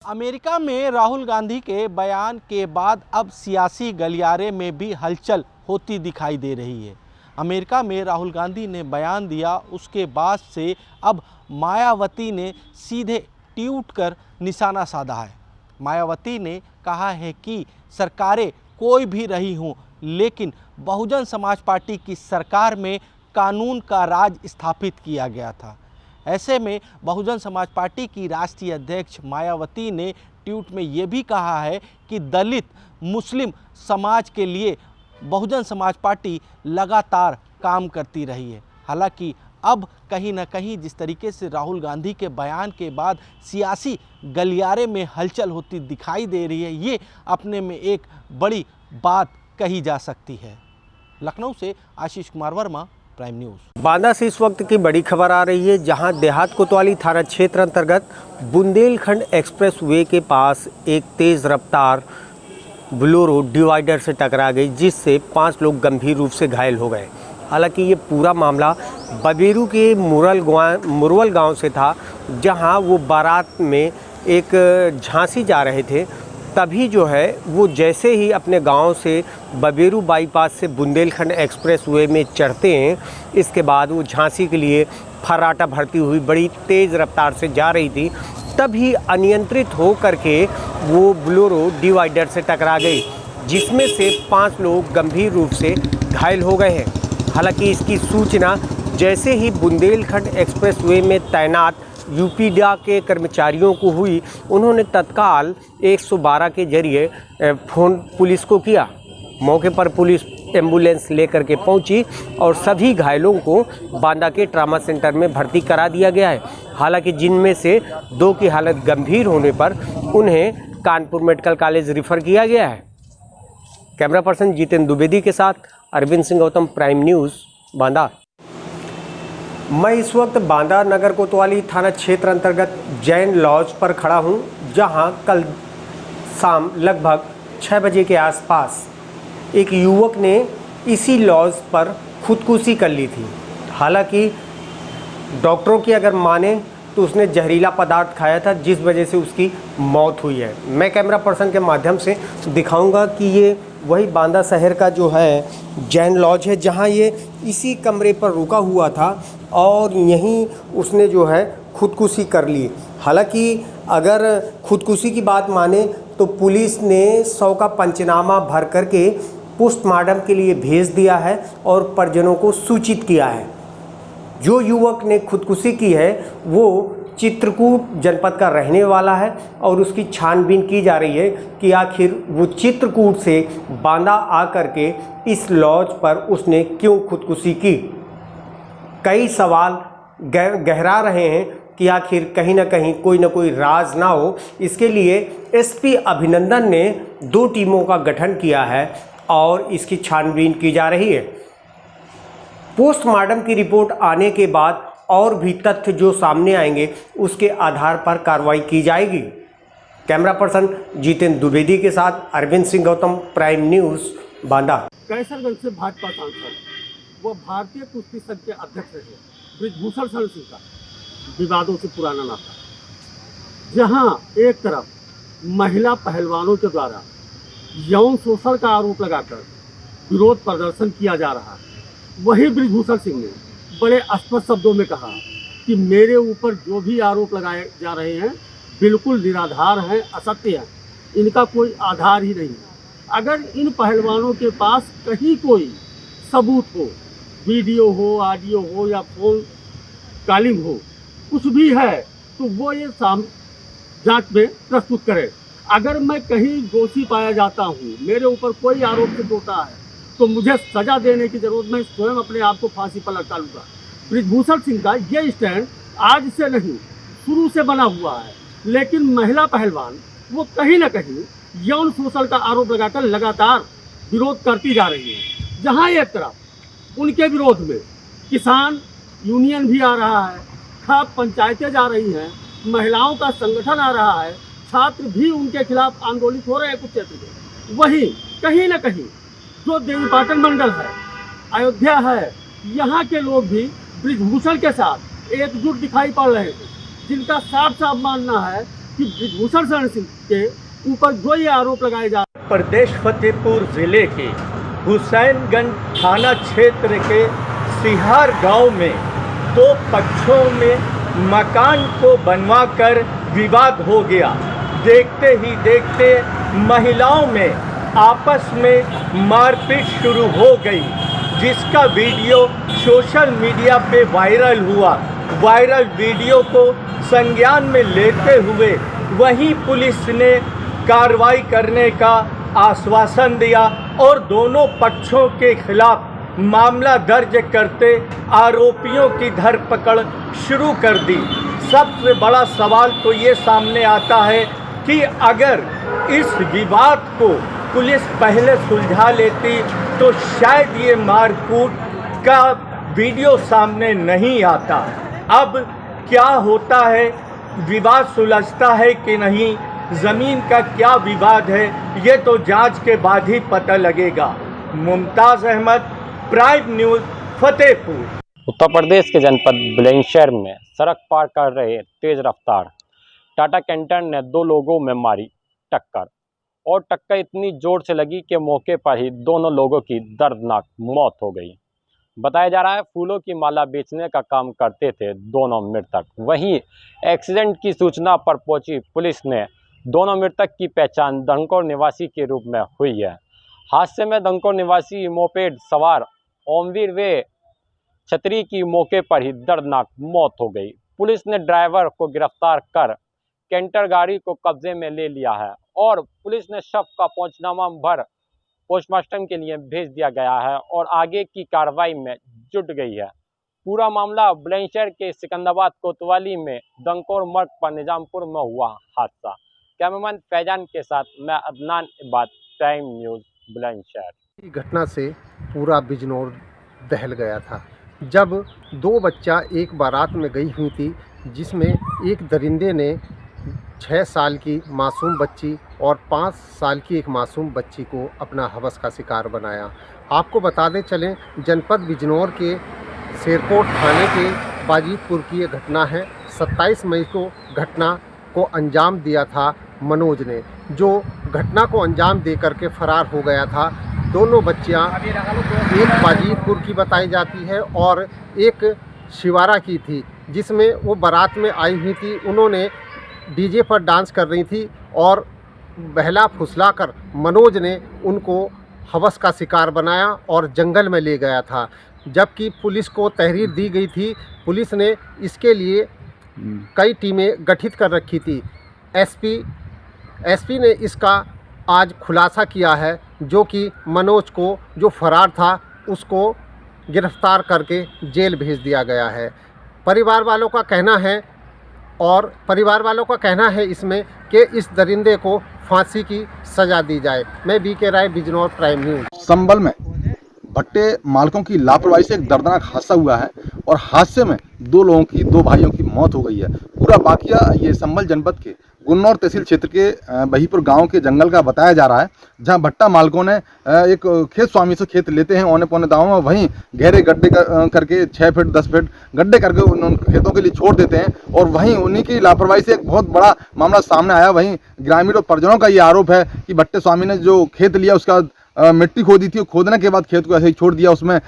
America में राहुल गांधी के बयान के बाद अब सियासी गलियारे में भी हलचल होती दिखाई दे रही है। अमेरिका में राहुल गांधी ने बयान दिया, उसके बाद से अब मायावती ने सीधे ट्वीट कर निशाना साधा है। मायावती ने कहा है कि सरकारें कोई भी रही हों, लेकिन बहुजन समाज पार्टी की सरकार में कानून का राज स्थापित किया गया था। ऐसे में बहुजन समाज पार्टी की राष्ट्रीय अध्यक्ष मायावती ने ट्वीट में ये भी कहा है कि दलित मुस्लिम समाज के लिए बहुजन समाज पार्टी लगातार काम करती रही है। हालांकि अब कहीं ना कहीं जिस तरीके से राहुल गांधी के बयान के बाद सियासी गलियारे में हलचल होती दिखाई दे रही है, ये अपने में एक बड़ी बात कही जा सकती है। लखनऊ से आशीष कुमार वर्मा, प्राइम न्यूज़। बांदा से इस वक्त की बड़ी खबर आ रही है, जहां देहात कोतवाली थाना क्षेत्र अंतर्गत बुंदेलखंड एक्सप्रेस वे के पास एक तेज़ रफ्तार बोलेरो डिवाइडर से टकरा गई, जिससे 5 लोग गंभीर रूप से घायल हो गए। हालांकि ये पूरा मामला बबेरू के मुरवल गांव से था, जहां वो बारात में एक झांसी जा रहे थे। तभी जो है वो जैसे ही अपने गांव से बबेरू बाईपास से बुंदेलखंड एक्सप्रेस वे में चढ़ते हैं, इसके बाद वो झांसी के लिए फर्राटा भरती हुई बड़ी तेज़ रफ्तार से जा रही थी। तभी अनियंत्रित हो करके वो बोलेरो डिवाइडर से टकरा गई, जिसमें से 5 लोग गंभीर रूप से घायल हो गए हैं। हालांकि इसकी सूचना जैसे ही बुंदेलखंड एक्सप्रेस वे में तैनात यूपीडा के कर्मचारियों को हुई, उन्होंने तत्काल 112 के जरिए फ़ोन पुलिस को किया। मौके पर पुलिस एम्बुलेंस लेकर के पहुंची और सभी घायलों को बांदा के ट्रामा सेंटर में भर्ती करा दिया गया है। हालांकि जिनमें से 2 की हालत गंभीर होने पर उन्हें कानपुर मेडिकल कॉलेज रिफ़र किया गया है। कैमरा पर्सन जितेंद्र द्विवेदी के साथ अरविंद सिंह गौतम, प्राइम न्यूज़, बांदा। मैं इस वक्त बांदा नगर कोतवाली थाना क्षेत्र अंतर्गत जैन लॉज पर खड़ा हूं, जहां कल शाम लगभग 6 बजे के आसपास एक युवक ने इसी लॉज पर खुदकुशी कर ली थी। हालांकि डॉक्टरों की अगर माने तो उसने जहरीला पदार्थ खाया था, जिस वजह से उसकी मौत हुई है। मैं कैमरा पर्सन के माध्यम से दिखाऊंगा कि ये वही बांदा शहर का जो है जैन लॉज है, जहां ये इसी कमरे पर रुका हुआ था और यहीं उसने जो है खुदकुशी कर ली। हालांकि अगर खुदकुशी की बात माने तो पुलिस ने 100 का पंचनामा भर करके पोस्टमार्टम के लिए भेज दिया है और परिजनों को सूचित किया है। जो युवक ने खुदकुशी की है वो चित्रकूट जनपद का रहने वाला है और उसकी छानबीन की जा रही है कि आखिर वो चित्रकूट से बांदा आकर के इस लॉज पर उसने क्यों खुदकुशी की। कई सवाल गहरा रहे हैं कि आखिर कहीं ना कहीं कोई ना कोई राज ना हो। इसके लिए एसपी अभिनंदन ने 2 टीमों का गठन किया है और इसकी छानबीन की जा रही है। पोस्टमार्टम की रिपोर्ट आने के बाद और भी तथ्य जो सामने आएंगे, उसके आधार पर कार्रवाई की जाएगी। कैमरा पर्सन जितेंद्र द्विवेदी के साथ अरविंद सिंह गौतम, प्राइम न्यूज़, बांदा। कैसरगंज से भाजपा सांसद, वो भारतीय कुश्ती संघ के अध्यक्ष रहे ब्रिजभूषण शरण सिंह का विवादों से पुराना नाता, जहां एक तरफ महिला पहलवानों के द्वारा यौन शोषण का आरोप लगाकर विरोध प्रदर्शन किया जा रहा है, वहीं ब्रिजभूषण सिंह ने बड़े स्पष्ट शब्दों में कहा कि मेरे ऊपर जो भी आरोप लगाए जा रहे हैं बिल्कुल निराधार हैं, असत्य हैं, इनका कोई आधार ही नहीं है। अगर इन पहलवानों के पास कहीं कोई सबूत हो, वीडियो हो, ऑडियो हो या फोन कॉलिंग हो, कुछ भी है, तो वो ये जांच में प्रस्तुत करे। अगर मैं कहीं दोषी पाया जाता हूँ, मेरे ऊपर कोई आरोप से होता है, तो मुझे सजा देने की जरूरत, मैं स्वयं अपने आप को फांसी पर लटका लूँगा। ब्रिजभूषण सिंह का ये स्टैंड आज से नहीं, शुरू से बना हुआ है। लेकिन महिला पहलवान वो कहीं ना कहीं यौन शोषण का आरोप लगाकर लगातार विरोध करती जा रही है। जहाँ एक तरफ उनके विरोध में किसान यूनियन भी आ रहा है, खाप पंचायतें जा रही हैं, महिलाओं का संगठन आ रहा है, छात्र भी उनके खिलाफ आंदोलित हो रहे हैं कुछ क्षेत्र में। वहीं कहीं ना कहीं जो देवीपाटन मंडल है, अयोध्या है, यहाँ के लोग भी ब्रिजभूषण के साथ एकजुट दिखाई पड़ रहे थे, जिनका साफ साफ मानना है कि ब्रिजभूषण शरण सिंह के ऊपर जो ये आरोप लगाए जा रहे हैं। प्रदेश फतेहपुर जिले के हुसैनगंज थाना क्षेत्र के सिहार गांव में दो पक्षों में मकान को बनवाकर विवाद हो गया। देखते ही देखते महिलाओं में आपस में मारपीट शुरू हो गई, जिसका वीडियो सोशल मीडिया पे वायरल हुआ। वायरल वीडियो को संज्ञान में लेते हुए वहीं पुलिस ने कार्रवाई करने का आश्वासन दिया और दोनों पक्षों के खिलाफ मामला दर्ज करते आरोपियों की धरपकड़ शुरू कर दी। सबसे बड़ा सवाल तो ये सामने आता है कि अगर इस विवाद को पुलिस पहले सुलझा लेती तो शायद ये मारकूट का वीडियो सामने नहीं आता। अब क्या होता है, विवाद सुलझता है कि नहीं, ज़मीन का क्या विवाद है, ये तो जांच के बाद ही पता लगेगा। Mumtaz Ahmad, prime news, Fatehpur. उत्तर प्रदेश के जनपद बुलंदशहर में सड़क पार कर रहे तेज रफ्तार टाटा कैंटर ने दो लोगों में मारी टक्कर और टक्कर इतनी जोर से लगी कि मौके पर ही दोनों लोगों की दर्दनाक मौत हो गई। बताया जा रहा है फूलों की माला बेचने का काम करते थे दोनों मृतक। वहीं एक्सीडेंट की सूचना पर पहुंची पुलिस ने दोनों मृतक की पहचान दंकोर निवासी के रूप में हुई है। हादसे में दंकोर निवासी मोपेड सवार ओमवीर वे छतरी की मौके पर ही दर्दनाक मौत हो गई। पुलिस ने ड्राइवर को गिरफ्तार कर कैंटर गाड़ी को कब्जे में ले लिया है और पुलिस ने शव का पंचनामा भर पोस्टमार्टम के लिए भेज दिया गया है और आगे की कार्रवाई में जुट गई है। पूरा मामला बुलंदशहर के सिकंदराबाद कोतवाली में दंकोर मार्ग पर निजामपुर में हुआ हादसा। कैमरामैन फैजान के साथ मैं अदनान इबाद, प्राइम न्यूज़, बुलंदशहर। घटना से पूरा बिजनौर दहल गया था जब दो बच्चा एक बारात में गई हुई थी, जिसमें एक दरिंदे ने 6 साल की मासूम बच्ची और 5 साल की एक मासूम बच्ची को अपना हवस का शिकार बनाया। आपको बताते चलें, जनपद बिजनौर के शेरकोट थाने के बाजीतपुर की ये घटना है। 27 मई को घटना को अंजाम दिया था मनोज ने, जो घटना को अंजाम दे करके फरार हो गया था। दोनों बच्चियां एक बाजीतपुर की बताई जाती है और एक शिवारा की थी, जिसमें वो बारात में आई हुई थी। उन्होंने डीजे पर डांस कर रही थी और बहला फुसला कर मनोज ने उनको हवस का शिकार बनाया और जंगल में ले गया था। जबकि पुलिस को तहरीर दी गई थी, पुलिस ने इसके लिए कई टीमें गठित कर रखी थी। एसपी ने इसका आज खुलासा किया है, जो कि मनोज को जो फरार था उसको गिरफ्तार करके जेल भेज दिया गया है। परिवार वालों का कहना है इसमें कि इस दरिंदे को फांसी की सज़ा दी जाए। मैं बीके राय, बिजनौर, प्राइम न्यूज़। संबल में भट्टे मालकों की लापरवाही से एक दर्दनाक हादसा हुआ है और हादसे में दो भाइयों की मौत हो गई है। पूरा वाकया ये संबल जनपद के गुन्नौर तहसील क्षेत्र के बहीपुर गांव के जंगल का बताया जा रहा है, जहां भट्टा मालकों ने एक खेत स्वामी से खेत लेते हैं औने पौने दावों में, वहीं गहरे गड्ढे करके 6 फीट 10 फीट गड्ढे करके उन खेतों के लिए छोड़ देते हैं और वहीं उन्हीं की लापरवाही से एक बहुत बड़ा मामला सामने आया। वहीं ग्रामीण और परिजनों का ये आरोप है कि भट्टे स्वामी ने जो खेत लिया उसका मिट्टी खोदी थी, खोदने के बाद खेत को ऐसे ही छोड़ दिया, उसमें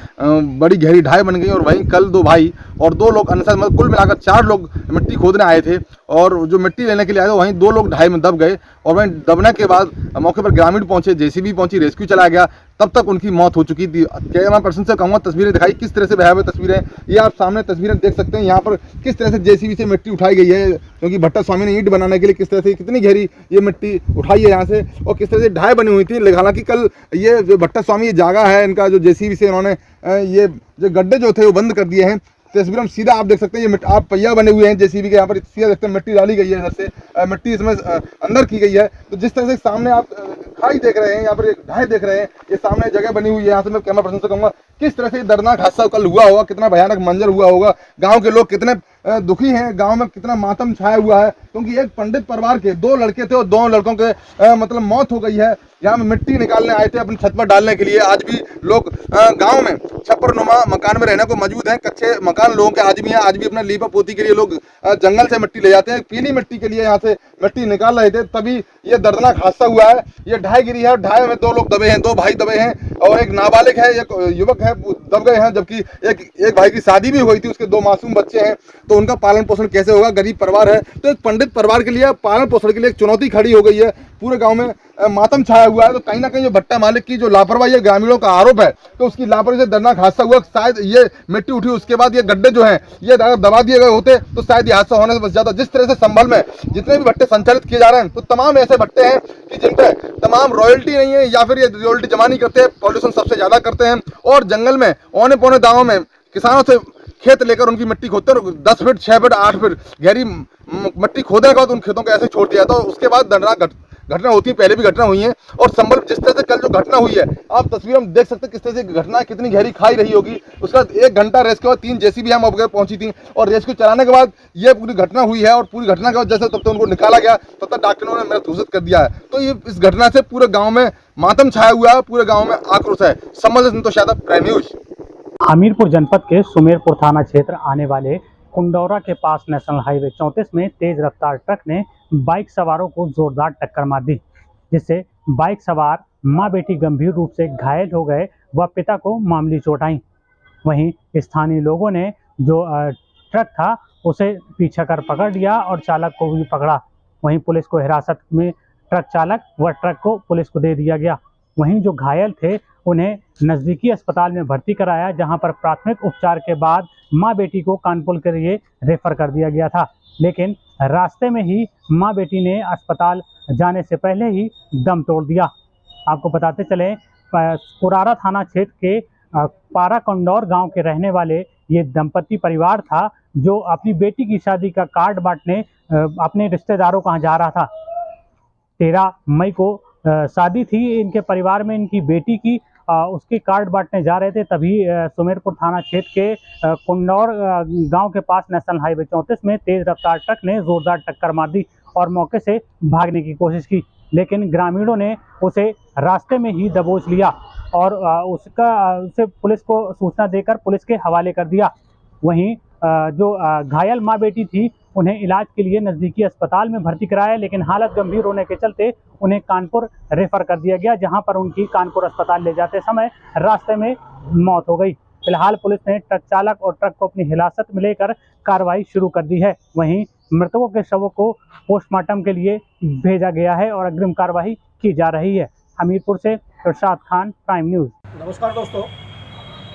बड़ी गहरी ढाई बन गई और वहीं कल 2 भाई और 2 लोग अन्य मतलब कुल मिलाकर 4 लोग मिट्टी खोदने आए थे और जो मिट्टी लेने के लिए आए थे वहीं 2 लोग ढाई में दब गए और वहीं दबने के बाद मौके पर ग्रामीण पहुंचे, जेसीबी पहुंची, रेस्क्यू चलाया गया, तब तक उनकी मौत हो चुकी थी। कैमरा पर्सन से कहूँगा तस्वीरें दिखाई, किस तरह से भयावह तस्वीरें, ये आप सामने तस्वीरें देख सकते हैं। यहाँ पर किस तरह से जेसीबी से मिट्टी उठाई गई है, क्योंकि भट्टा स्वामी ने ईंट बनाने के लिए किस तरह से कितनी गहरी ये मिट्टी उठाई है यहाँ से और किस तरह से ढाई बनी हुई थी। हालांकि कल ये जो भट्टा स्वामी ये जगह है इनका, जो जेसीबी से इन्होंने ये जो गड्ढे जो थे वो बंद कर दिए हैं। तस्वीर हम सीधा आप देख सकते हैं, ये आप पहिया बने हुए हैं जेसीबी के, यहाँ पर सीधा देखते हैं मिट्टी डाली गई है, इधर से मिट्टी इसमें अंदर की गई है। तो जिस तरह से सामने आप खाई देख रहे हैं, यहाँ पर एक ढाई देख रहे हैं, ये सामने जगह बनी हुई है। यहाँ से मैं कैमरा पर्सन से कहूँगा किस तरह से दर्दनाक हादसा कल हुआ होगा, कितना भयानक मंजर हुआ होगा, गाँव के लोग कितने दुखी हैं। गांव में कितना मातम छाया हुआ है, क्योंकि एक पंडित परिवार के 2 लड़के थे और 2 लड़कों के मतलब मौत हो गई है। यहाँ में मिट्टी निकालने आए थे अपनी छत पर डालने के लिए। आज भी लोग गांव में छप्परनुमा मकान में रहने को मजबूर हैं। कच्चे मकान लोगों के आज भी हैं। आज भी अपना लीपा पोती के लिए लोग जंगल से मिट्टी ले जाते हैं। पीली मिट्टी के लिए यहाँ से मिट्टी निकाल रहे थे, तभी ये दर्दनाक हादसा हुआ है। ये ढाई गिरी है, ढाई में 2 लोग दबे हैं, 2 भाई दबे हैं और एक नाबालिग है, एक युवक है, दब गए हैं। जबकि एक भाई की शादी भी हुई थी, उसके 2 मासूम बच्चे हैं, तो उनका पालन पोषण कैसे होगा? गरीब परिवार है। तो एक पंडित परिवार के लिए पालन पोषण के लिए एक चुनौती खड़ी हो गई है। पूरे गांव में मातम छाया हुआ है। तो कहीं ना कहीं जो भट्टा मालिक की जो लापरवाही है, ग्रामीणों का आरोप है, तो उसकी लापरवाही से दर्दनाक हादसा हुआ। शायद ये मिट्टी उठी, उसके बाद ये गड्ढे जो हैं ये अगर दबा दिए गए होते तो शायद ये हादसा होने से बच जाता। जिस तरह से संभल में जितने भी भट्टे संचालित किए जा रहे हैं, तो तमाम ऐसे भट्टे हैं कि जिन पे तमाम रॉयल्टी नहीं है, या फिर ये रॉयल्टी जमा नहीं करते, पॉल्यूशन सबसे ज्यादा करते हैं। और जंगल में औने पौने दावों में किसानों से खेत लेकर उनकी मिट्टी खोदते हैं। 10 फीट 6 फीट 8 फीट गहरी मिट्टी खोदने के बाद उन खेतों को ऐसे छोड़ दिया, तो उसके बाद दर्दनाक घटना होती है। पहले भी घटना हुई है। और संभल जिस तरह से कल जो घटना हुई है, आप तस्वीर में देख सकते हैं किस तरह से घटना कितनी गहरी खाई रही होगी। उसका 1 घंटा रेस्क्यू के बाद 3 जेसीबी हम अब पहुंची थी और रेस्क्यू चलाने के बाद ये पूरी घटना हुई है। और पूरी घटना के बाद जैसे तब तक उनको निकाला गया, तब तक डॉक्टरों ने मृत घोषित कर दिया है। तो ये इस घटना से पूरे गाँव में मातम छाया हुआ है, पूरे गाँव में आक्रोश है। संभल से संतोष यादव, प्राइम न्यूज। हमीरपुर जनपद के सुमेरपुर थाना क्षेत्र आने वाले कुंडौरा के पास नेशनल हाईवे 34 में तेज रफ्तार ट्रक ने बाइक सवारों को जोरदार टक्कर मार दी, जिससे बाइक सवार मां बेटी गंभीर रूप से घायल हो गए व पिता को मामूली चोट आई। वहीं स्थानीय लोगों ने जो ट्रक था उसे पीछे कर पकड़ लिया और चालक को भी पकड़ा। वहीं पुलिस को हिरासत में ट्रक चालक व ट्रक को पुलिस को दे दिया गया। वहीं जो घायल थे उन्हें नज़दीकी अस्पताल में भर्ती कराया, जहां पर प्राथमिक उपचार के बाद मां बेटी को कानपुर के लिए रेफर कर दिया गया था। लेकिन रास्ते में ही मां बेटी ने अस्पताल जाने से पहले ही दम तोड़ दिया। आपको बताते चले, कुरारा थाना क्षेत्र के पारा कंडौर गांव के रहने वाले ये दंपति परिवार था, जो अपनी बेटी की शादी का कार्ड बांटने अपने रिश्तेदारों कहाँ जा रहा था। 13 मई को शादी थी इनके परिवार में इनकी बेटी की, उसके कार्ड बांटने जा रहे थे। तभी सुमेरपुर थाना क्षेत्र के कुंडौर गांव के पास नेशनल हाईवे 34 में तेज रफ्तार ट्रक ने जोरदार टक्कर मार दी और मौके से भागने की कोशिश की, लेकिन ग्रामीणों ने उसे रास्ते में ही दबोच लिया और उसे पुलिस को सूचना देकर पुलिस के हवाले कर दिया। वहीं जो घायल मां बेटी थी उन्हें इलाज के लिए नज़दीकी अस्पताल में भर्ती कराया, लेकिन हालत गंभीर होने के चलते उन्हें कानपुर रेफर कर दिया गया, जहां पर उनकी कानपुर अस्पताल ले जाते समय रास्ते में मौत हो गई। फिलहाल पुलिस ने ट्रक चालक और ट्रक को अपनी हिरासत में लेकर कार्रवाई शुरू कर दी है। वहीं मृतकों के शवों को पोस्टमार्टम के लिए भेजा गया है और अग्रिम कार्रवाई की जा रही है। हमीरपुर से इरशाद खान, प्राइम न्यूज़। नमस्कार दोस्तों,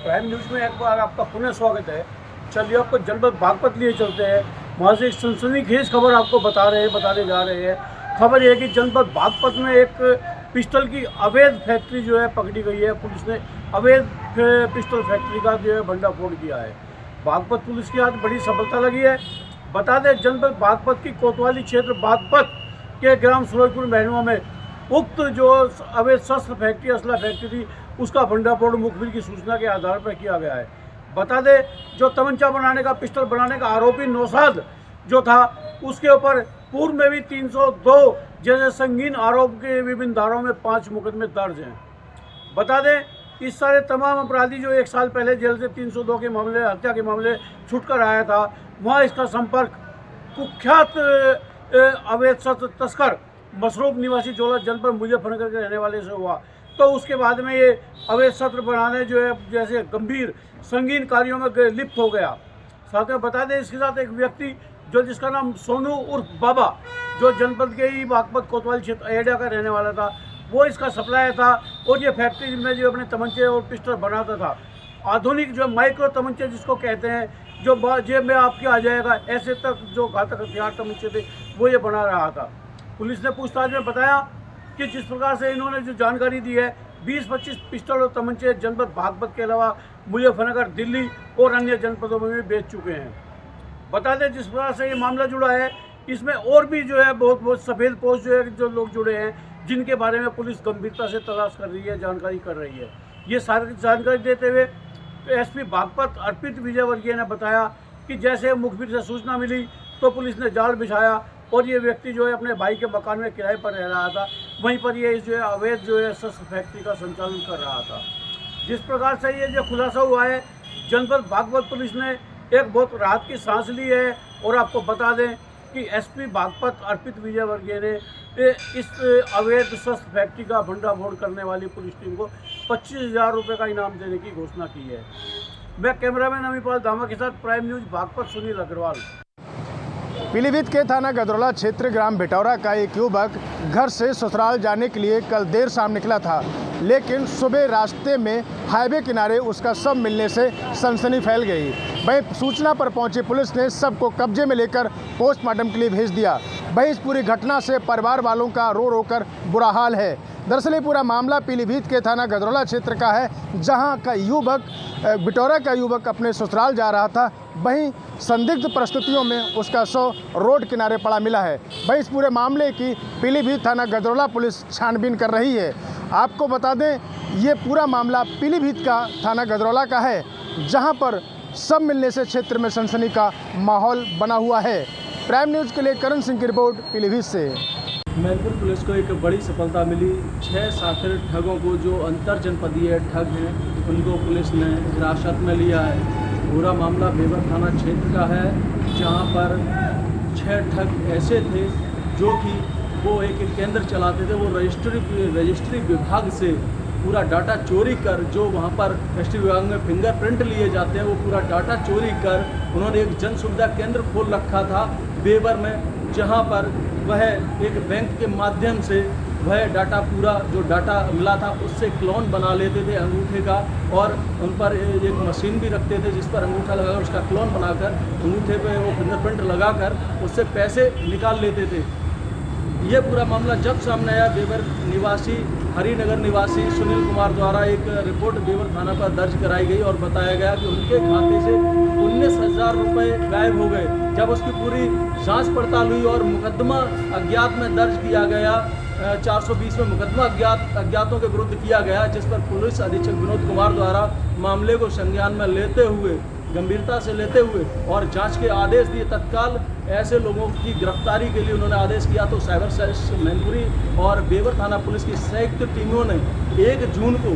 प्राइम न्यूज़ में एक बार आपका पुनः स्वागत है। चलिए आपको जनपद बागपत लिए चलते हैं। वहाँ से एक सनसनीखेज खबर आपको बताने जा रहे हैं। खबर यह है कि जनपद बागपत में एक पिस्टल की अवैध फैक्ट्री जो है पकड़ी गई है। पुलिस ने अवैध पिस्टल फैक्ट्री का जो है भंडाफोड़ किया है। बागपत पुलिस की आज बड़ी सफलता लगी है। बता दें, जनपद बागपत की कोतवाली क्षेत्र बागपत के ग्राम सूरजपुर महनुआ में उक्त जो अवैध शस्त्र फैक्ट्री, असला फैक्ट्री थी, उसका भंडाफोड़ मुखबिर की सूचना के आधार पर किया गया है। बता दें, जो तमंचा बनाने का, पिस्टल बनाने का आरोपी नौशाद जो था, उसके ऊपर पूर्व में भी 302 जैसे संगीन आरोप के विभिन्न धाराओं में 5 मुकदमे दर्ज हैं। बता दें, इस सारे तमाम अपराधी जो 1 साल पहले जेल से 302 के मामले, हत्या के मामले छूटकर आया था, वहाँ इसका संपर्क कुख्यात अवैध शस्त्र तस्कर मसरूफ निवासी जोला जनपद मुजफ्फरनगर के रहने वाले से हुआ। तो उसके बाद में ये अवैध शस्त्र बनाने जो है जैसे गंभीर संगीन कार्यों में लिप्त हो गया। साथ में बता दें, इसके साथ एक व्यक्ति जो जिसका नाम सोनू उर्फ बाबा, जो जनपद के ही बागपत कोतवाली क्षेत्र अयोध्या का रहने वाला था, वो इसका सप्लायर था और ये फैक्ट्री में जो अपने तमंचे और पिस्टल बनाता था। आधुनिक जो माइक्रो तमंचे जिसको कहते हैं, जो जेब में आपके आ जाएगा, ऐसे तक जो घातक हथियार तमंचे थे, वो ये बना रहा था। पुलिस ने पूछताछ में बताया कि जिस प्रकार से इन्होंने जो जानकारी दी है, 20-25 पिस्टल और तमंचे जनपद बागपत के अलावा मुजफ्फरनगर, दिल्ली और अन्य जनपदों में भी बेच चुके हैं। बता दें, जिस प्रकार से ये मामला जुड़ा है, इसमें और भी जो है बहुत सफ़ेद पोस्ट जो है जो लोग जुड़े हैं, जिनके बारे में पुलिस गंभीरता से तलाश कर रही है, जानकारी कर रही है। ये सारी जानकारी देते हुए एसपी बागपत अर्पित विजयवर्गीय ने बताया कि जैसे मुखबिर से सूचना मिली तो पुलिस ने जाल बिछाया और ये व्यक्ति जो है अपने भाई के मकान में किराए पर रह रहा था। वहीं पर ये जो है अवैध जो है शस्त्र फैक्ट्री का संचालन कर रहा था। जिस प्रकार से ये जो खुलासा हुआ है, जनपद बागपत पुलिस ने एक बहुत राहत की सांस ली है। और आपको बता दें कि एसपी बागपत अर्पित विजयवर्गीय ने इस अवैध शस्त्र फैक्ट्री का भंडाफोड़ करने वाली पुलिस टीम को 25,000 रुपये का इनाम देने की घोषणा की है। मैं कैमरामैन अमीपाल धामा के साथ प्राइम न्यूज बागपत सुनील अग्रवाल। पीलीभीत के थाना गदरौला क्षेत्र ग्राम भिटौरा का एक युवक घर से ससुराल जाने के लिए कल देर शाम निकला था, लेकिन सुबह रास्ते में हाईवे किनारे उसका शव मिलने से सनसनी फैल गई। वहीं सूचना पर पहुंची पुलिस ने शव को कब्जे में लेकर पोस्टमार्टम के लिए भेज दिया। वहीं इस पूरी घटना से परिवार वालों का रो रो कर बुरा हाल है। दरअसल ये पूरा मामला पीलीभीत के थाना गदरौला क्षेत्र का है, जहां का युवक भिटौरा का युवक अपने ससुराल जा रहा था। वहीं संदिग्ध परिस्थितियों में उसका शव रोड किनारे पड़ा मिला है। वहीं इस पूरे मामले की पीलीभीत थाना गदरौला पुलिस छानबीन कर रही है। आपको बता दें, ये पूरा मामला पीलीभीत का थाना गदरौला का है, जहां पर शव मिलने से क्षेत्र में सनसनी का माहौल बना हुआ है। प्राइम न्यूज़ के लिए करण सिंह की रिपोर्ट पीलीभीत से। मैनपुर पुलिस को एक बड़ी सफलता मिली। 6 शातिर ठगों को जो अंतर जनपदीय ठग हैं उनको पुलिस ने हिरासत में लिया है। पूरा मामला बेवर थाना क्षेत्र का है, जहां पर 6 ठग ऐसे थे जो कि वो एक केंद्र चलाते थे। वो रजिस्ट्री विभाग से पूरा डाटा चोरी कर, जो वहाँ पर रजिस्ट्री विभाग में फिंगरप्रिंट लिए जाते हैं, वो पूरा डाटा चोरी कर उन्होंने एक जन सुविधा केंद्र खोल रखा था बेवर में, जहाँ पर वह एक बैंक के माध्यम से वह डाटा पूरा जो डाटा मिला था उससे क्लोन बना लेते थे अंगूठे का, और उन पर एक मशीन भी रखते थे जिस पर अंगूठा लगाकर उसका क्लोन बनाकर अंगूठे पे वो फिंगरप्रिंट लगाकर उससे पैसे निकाल लेते थे। ये पूरा मामला जब सामने आया, बेवर निवासी हरिनगर निवासी सुनील कुमार द्वारा एक रिपोर्ट बेवर थाना पर दर्ज कराई गई और बताया गया कि उनके खाते से 19,000 रुपये गायब हो गए। जब उसकी पूरी जांच पड़ताल हुई और मुकदमा अज्ञात में दर्ज किया गया, 420 में मुकदमा अज्ञातों के विरुद्ध किया गया, जिस पर पुलिस अधीक्षक विनोद कुमार द्वारा मामले को संज्ञान में लेते हुए, गंभीरता से लेते हुए और जांच के आदेश दिए। तत्काल ऐसे लोगों की गिरफ्तारी के लिए उन्होंने आदेश किया। तो साइबर सेल मैनपुरी और बेवर थाना पुलिस की संयुक्त टीमों ने 1 जून को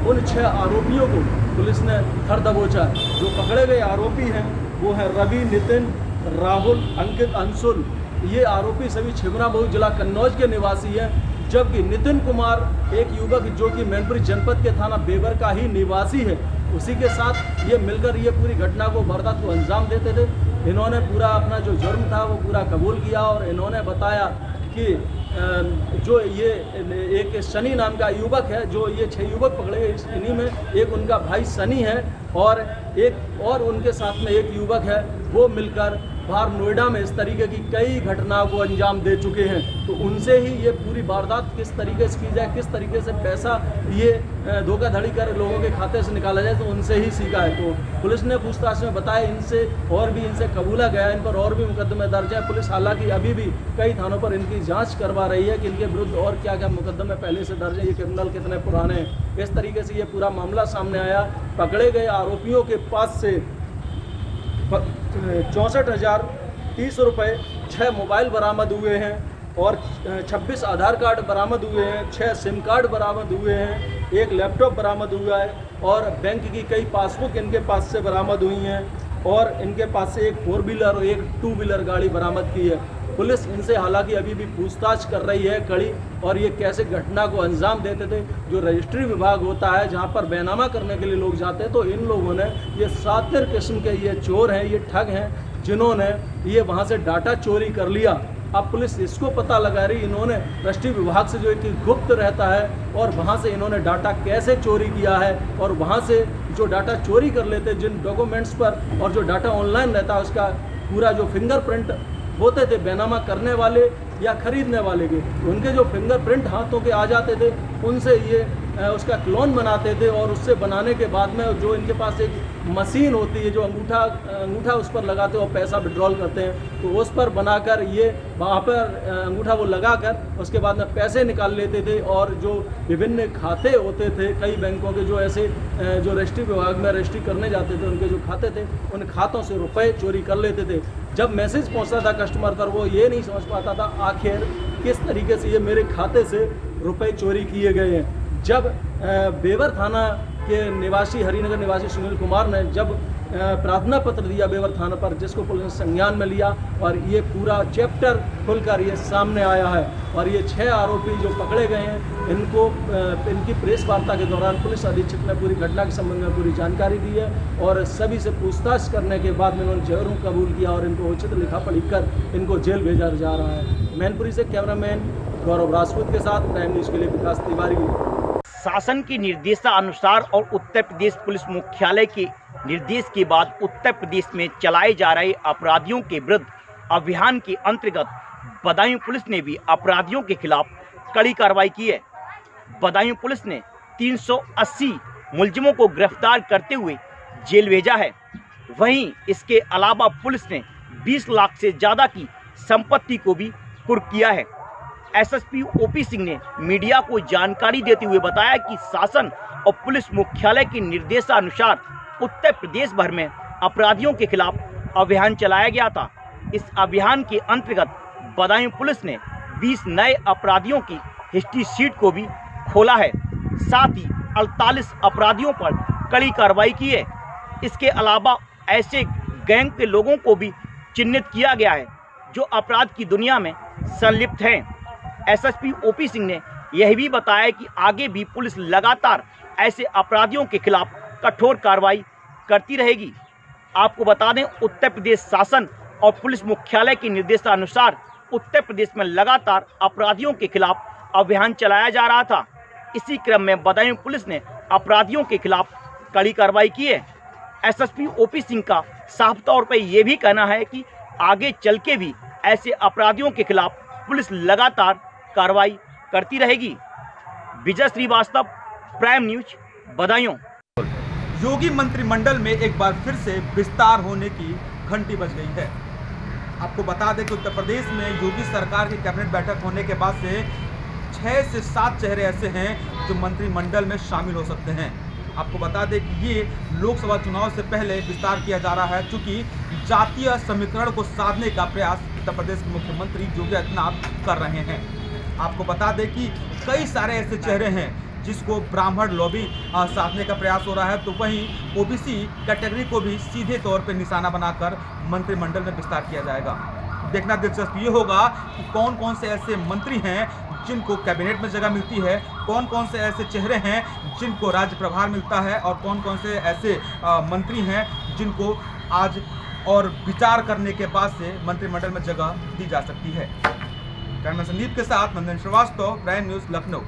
उन 6 आरोपियों को पुलिस ने धर दबोचा। जो पकड़े गए आरोपी हैं वो हैं रवि, नितिन, राहुल, अंकित, अंशुल। ये आरोपी सभी छिबरामऊ जिला कन्नौज के निवासी हैं, जबकि नितिन कुमार एक युवक जो कि मैनपुरी जनपद के थाना बेवर का ही निवासी है, उसी के साथ ये मिलकर ये पूरी घटना को वारदात को अंजाम देते थे। इन्होंने पूरा अपना जो जुर्म था वो पूरा कबूल किया और इन्होंने बताया कि जो ये एक सनी नाम का युवक है, जो ये 6 युवक पकड़े गए, इन्हीं में एक उनका भाई सनी है और एक और उनके साथ में एक युवक है, वो मिलकर बाहर नोएडा में इस तरीके की कई घटनाओं को अंजाम दे चुके हैं। तो उनसे ही ये पूरी वारदात किस तरीके से की जाए, किस तरीके से पैसा ये धोखाधड़ी कर लोगों के खाते से निकाला जाए, तो उनसे ही सीखा है। तो पुलिस ने पूछताछ में बताया इनसे और भी इनसे कबूला गया, इन पर और भी मुकदमे दर्ज है। पुलिस हालांकि अभी भी कई थानों पर इनकी जाँच करवा रही है कि इनके विरुद्ध और क्या क्या मुकदमे पहले से दर्ज है, ये क्रिमिनल कितने पुराने हैं। इस तरीके से ये पूरा मामला सामने आया। पकड़े गए आरोपियों के पास से 64,030 रुपये, 6 मोबाइल बरामद हुए हैं और 26 आधार कार्ड बरामद हुए हैं, 6 सिम कार्ड बरामद हुए हैं, 1 लैपटॉप बरामद हुआ है और बैंक की कई पासबुक इनके पास से बरामद हुई हैं और इनके पास से एक 4 व्हीलर और एक 2 व्हीलर गाड़ी बरामद की है। पुलिस इनसे हालांकि अभी भी पूछताछ कर रही है कड़ी, और ये कैसे घटना को अंजाम देते थे। जो रजिस्ट्री विभाग होता है जहां पर बैनामा करने के लिए लोग जाते हैं, तो इन लोगों ने ये शातिर किस्म के ये चोर हैं, ये ठग हैं, जिन्होंने ये वहां से डाटा चोरी कर लिया। अब पुलिस इसको पता लगा रही, इन्होंने रजिस्ट्री विभाग से जो एक गुप्त रहता है और वहाँ से इन्होंने डाटा कैसे चोरी किया है, और वहाँ से जो डाटा चोरी कर लेते जिन डॉक्यूमेंट्स पर, और जो डाटा ऑनलाइन रहता है उसका पूरा जो फिंगरप्रिंट होते थे बैनामा करने वाले या खरीदने वाले के, उनके जो फिंगरप्रिंट हाथों के आ जाते थे, उनसे ये उसका क्लोन बनाते थे और उससे बनाने के बाद में जो इनके पास एक मशीन होती है जो अंगूठा उस पर लगाते और पैसा विड्रॉल करते हैं, तो उस पर बनाकर ये वहाँ पर अंगूठा वो लगाकर उसके बाद में पैसे निकाल लेते थे। और जो विभिन्न खाते होते थे कई बैंकों के, जो ऐसे जो रजिस्ट्री विभाग में रजिस्ट्री करने जाते थे, उनके जो खाते थे उन खातों से रुपए चोरी कर लेते थे। जब मैसेज पहुंचता था कस्टमर पर, वो ये नहीं समझ पाता था आखिर किस तरीके से ये मेरे खाते से रुपए चोरी किए गए हैं। जब बेवर थाना के निवासी, हरिनगर निवासी सुनील कुमार ने जब प्रार्थना पत्र दिया बेवर थाना पर, जिसको पुलिस ने संज्ञान में लिया और ये पूरा चैप्टर खुलकर ये सामने आया है। और ये 6 आरोपी जो पकड़े गए हैं, इनको इनकी प्रेस वार्ता के दौरान पुलिस अधीक्षक ने पूरी घटना के संबंध में पूरी जानकारी दी है और सभी से पूछताछ करने के बाद में उन्होंने जरूर कबूल किया और इनको उचित लिखा पढ़ी कर इनको जेल भेजा जा रहा है। मैनपुरी से कैमरामैन गौरव राजपूत के साथ प्राइम न्यूज़ के लिए विकास तिवारी। शासन की निर्देशानुसार और उत्तर प्रदेश पुलिस मुख्यालय के निर्देश के बाद उत्तर प्रदेश में चलाए जा रहे अपराधियों के विरुद्ध अभियान के अंतर्गत बदायूं पुलिस ने भी अपराधियों के खिलाफ कड़ी कार्रवाई की है। बदायूं पुलिस ने 380 मुलजिमों को गिरफ्तार करते हुए जेल भेजा है। वहीं इसके अलावा पुलिस ने 20 लाख से ज़्यादा की संपत्ति को भी कुर्क किया है। एसएसपी ओपी सिंह ने मीडिया को जानकारी देते हुए बताया कि शासन और पुलिस मुख्यालय के निर्देशानुसार उत्तर प्रदेश भर में अपराधियों के खिलाफ अभियान चलाया गया था। इस अभियान के अंतर्गत बदायूं पुलिस ने 20 नए अपराधियों की हिस्ट्री शीट को भी खोला है। साथ ही 48 अपराधियों पर कड़ी कार्रवाई की है। इसके अलावा ऐसे गैंग के लोगों को भी चिन्हित किया गया है जो अपराध की दुनिया में संलिप्त हैं। एसएसपी ओपी सिंह ने यह भी बताया कि आगे भी पुलिस लगातार ऐसे अपराधियों के खिलाफ कठोर कार्रवाई करती रहेगी। आपको बता दें, उत्तर प्रदेश शासन और पुलिस मुख्यालय के निर्देशानुसार उत्तर प्रदेश में लगातार अपराधियों के खिलाफ अभियान चलाया जा रहा था। इसी क्रम में बदायूं पुलिस ने अपराधियों के खिलाफ कड़ी कार्रवाई की है। एसएसपी ओपी सिंह का साफ तौर पर यह भी कहना है कि आगे चल के भी ऐसे अपराधियों के खिलाफ पुलिस लगातार कार्रवाई करती रहेगी। विजय श्रीवास्तव, प्राइम न्यूज, बदायूं। योगी मंत्रिमंडल में एक बार फिर से विस्तार होने की घंटी बज गई है। आपको बता दें कि उत्तर प्रदेश में योगी सरकार की कैबिनेट बैठक होने के बाद से 6 से 7 चेहरे ऐसे हैं जो मंत्रिमंडल में शामिल हो सकते हैं। आपको बता दें कि ये लोकसभा चुनाव से पहले विस्तार किया जा रहा है, चूँकि जातीय समीकरण को साधने का प्रयास उत्तर प्रदेश के मुख्यमंत्री योगी आदित्यनाथ कर रहे हैं। आपको बता दें कि कई सारे ऐसे चेहरे हैं जिसको ब्राह्मण लॉबी साधने का प्रयास हो रहा है, तो वहीं ओबीसी कैटेगरी को भी सीधे तौर पर निशाना बनाकर मंत्रिमंडल में विस्तार किया जाएगा। देखना दिलचस्प ये होगा कि कौन कौन से ऐसे मंत्री हैं जिनको कैबिनेट में जगह मिलती है, कौन कौन से ऐसे चेहरे हैं जिनको राज्य प्रभार मिलता है और कौन कौन से ऐसे मंत्री हैं जिनको आज और विचार करने के बाद से मंत्रिमंडल में जगह दी जा सकती है। कैमरा संदीप के साथ नंदन श्रीवास्तव, प्राइम न्यूज़, लखनऊ।